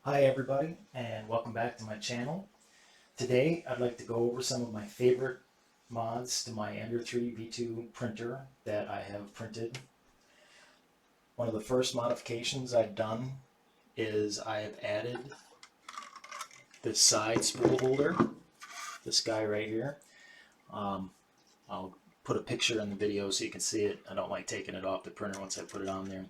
Hi everybody, and welcome back to my channel. Today I'd like to go over some of my favorite mods to my Ender 3 V2 printer that I have printed. One of the first modifications I've done is I have added this side spool holder, this guy right here. I'll put a picture in the video so you can see it. I don't like taking it off the printer once I put it on there.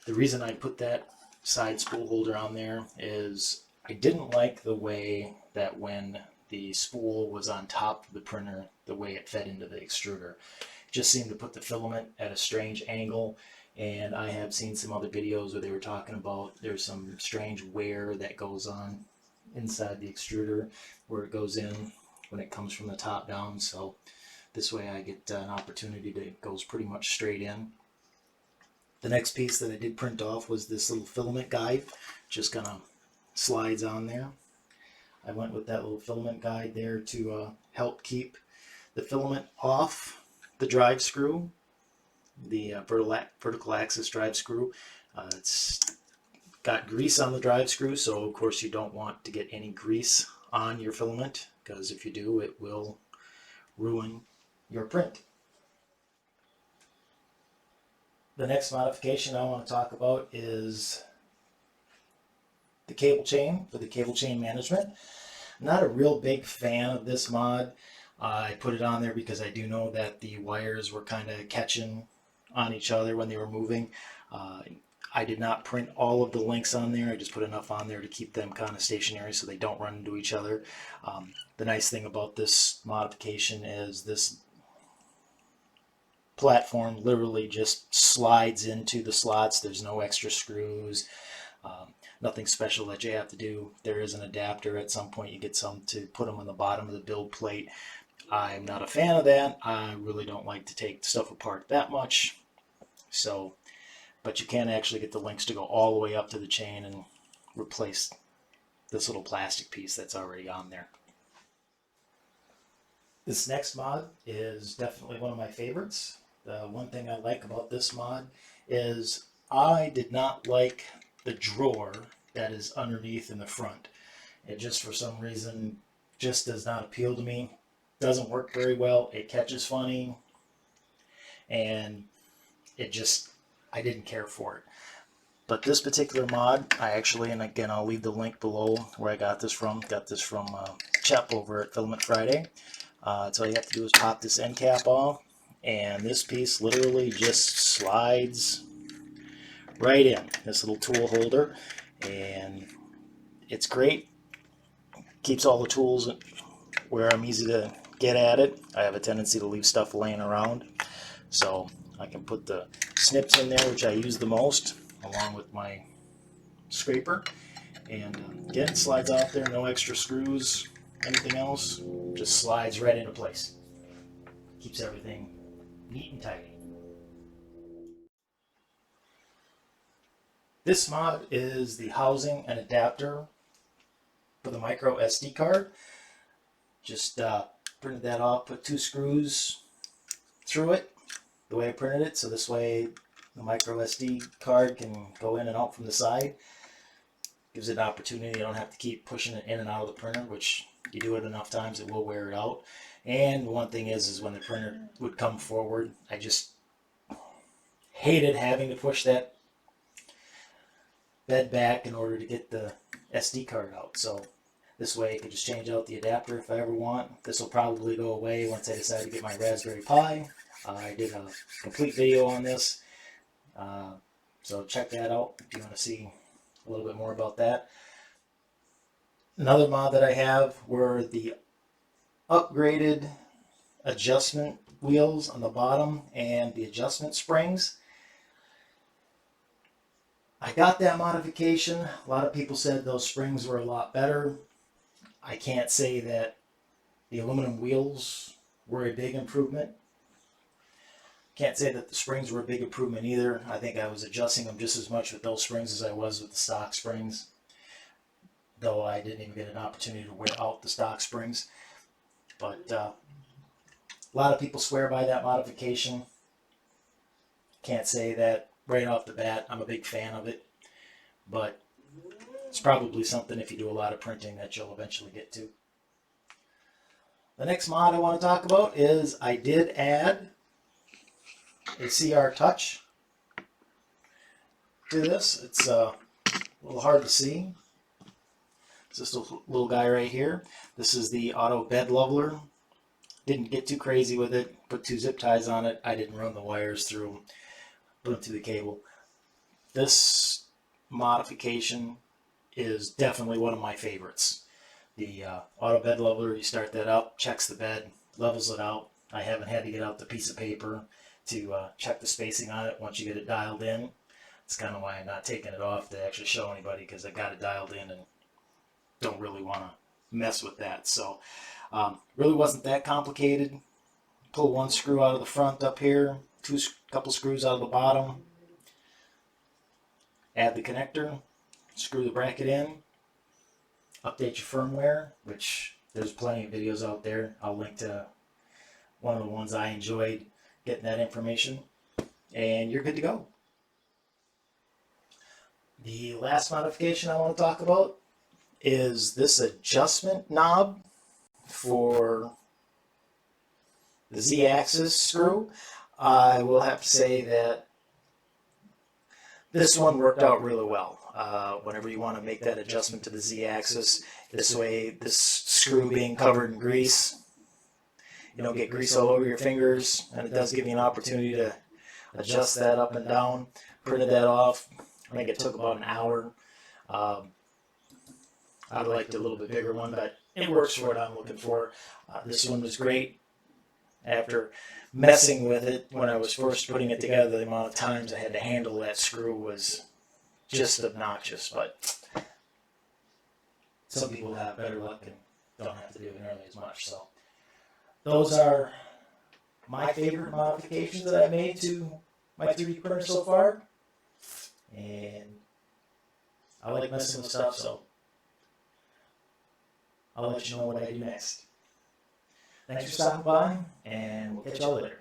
The reason I put that side spool holder on there is I didn't like the way that when the spool was on top of the printer, the way it fed into the extruder. It just seemed to put the filament at a strange angle, and I have seen some other videos where they were talking about there's some strange wear that goes on inside the extruder where it goes in when it comes from the top down. So this way I get an opportunity to goes pretty much straight in. The next piece that I did print off was this little filament guide, just kind of slides on there. I went with that little filament guide there to help keep the filament off the drive screw, the vertical axis drive screw. It's got grease on the drive screw, so of course you don't want to get any grease on your filament, because if you do, it will ruin your print. The next modification I want to talk about is the cable chain for the cable chain management. I'm not a real big fan of this mod. I put it on there because I do know that the wires were kind of catching on each other when they were moving. I did not print all of the links on there. I just put enough on there to keep them kind of stationary so they don't run into each other. The nice thing about this modification is this platform literally just slides into the slots. There's no extra screws, nothing special that you have to do. There is an adapter at some point. You get some to put them on the bottom of the build plate. I'm not a fan of that. I really don't like to take stuff apart that much. So, but you can actually get the links to go all the way up to the chain and replace this little plastic piece that's already on there. This next mod is definitely one of my favorites. The one thing I like about this mod is I did not like the drawer that is underneath in the front. It just for some reason just does not appeal to me. Doesn't work very well. It catches funny, and it just, I didn't care for it. But this particular mod, I actually, and again I'll leave the link below where I got this from. Got this from Chep over at Filament Friday. So all you have to do is pop this end cap off, and this piece literally just slides right in, this little tool holder, and it's great. Keeps all the tools where I'm easy to get at it. I have a tendency to leave stuff laying around, so I can put the snips in there, which I use the most, along with my scraper, and again, it slides out there, no extra screws, anything else, just slides right into place. Keeps everything neat and tidy. This mod is the housing and adapter for the micro SD card. Just printed that off, put 2 screws through it the way I printed it, so this way the micro SD card can go in and out from the side. Gives it an opportunity. You don't have to keep pushing it in and out of the printer, which you do it enough times it will wear it out. And one thing is when the printer would come forward, I just hated having to push that bed back in order to get the SD card out. So this way I could just change out the adapter if I ever want. This will probably go away once I decide to get my Raspberry Pi. I did a complete video on this, so check that out if you want to see a little bit more about that. Another mod that I have were the upgraded adjustment wheels on the bottom and the adjustment springs. I got that modification. A lot of people said those springs were a lot better. I can't say that the aluminum wheels were a big improvement. Can't say that the springs were a big improvement either. I think I was adjusting them just as much with those springs as I was with the stock springs, though I didn't even get an opportunity to wear out the stock springs. But a lot of people swear by that modification. Can't say that right off the bat I'm a big fan of it, but it's probably something if you do a lot of printing that you'll eventually get to. The next mod I want to talk about is I did add a CR Touch to this. It's a little hard to see. It's this little guy right here. This is the auto bed leveler. Didn't get too crazy with it. Put 2 zip ties on it. I didn't run the wires through. Put them through the cable. This modification is definitely one of my favorites. The auto bed leveler, you start that up, checks the bed, levels it out. I haven't had to get out the piece of paper to check the spacing on it once you get it dialed in. It's kind of why I'm not taking it off to actually show anybody, because I got it dialed in and don't really want to mess with that. So really wasn't that complicated. Pull 1 screw out of the front up here, couple screws out of the bottom, add the connector, screw the bracket in, update your firmware, which there's plenty of videos out there. I'll link to one of the ones I enjoyed getting that information, and you're good to go. The last modification I want to talk about is this adjustment knob for the Z-axis screw. I will have to say that this one worked out really well. Whenever you want to make that adjustment to the Z-axis, this way, this screw being covered in grease, you don't get grease all over your fingers, and it does give you an opportunity to adjust that up and down. Printed that off. I think it took about an hour. I'd liked a little bit bigger one, but it works for what I'm looking for. This one was great. After messing with it when I was first putting it together, the amount of times I had to handle that screw was just obnoxious, but some people have better luck and don't have to do it nearly as much. So those are my favorite modifications that I've made to my 3D printer so far, and I like messing with stuff, so I'll let you know what I do next. Thanks for stopping by, and we'll catch y'all later.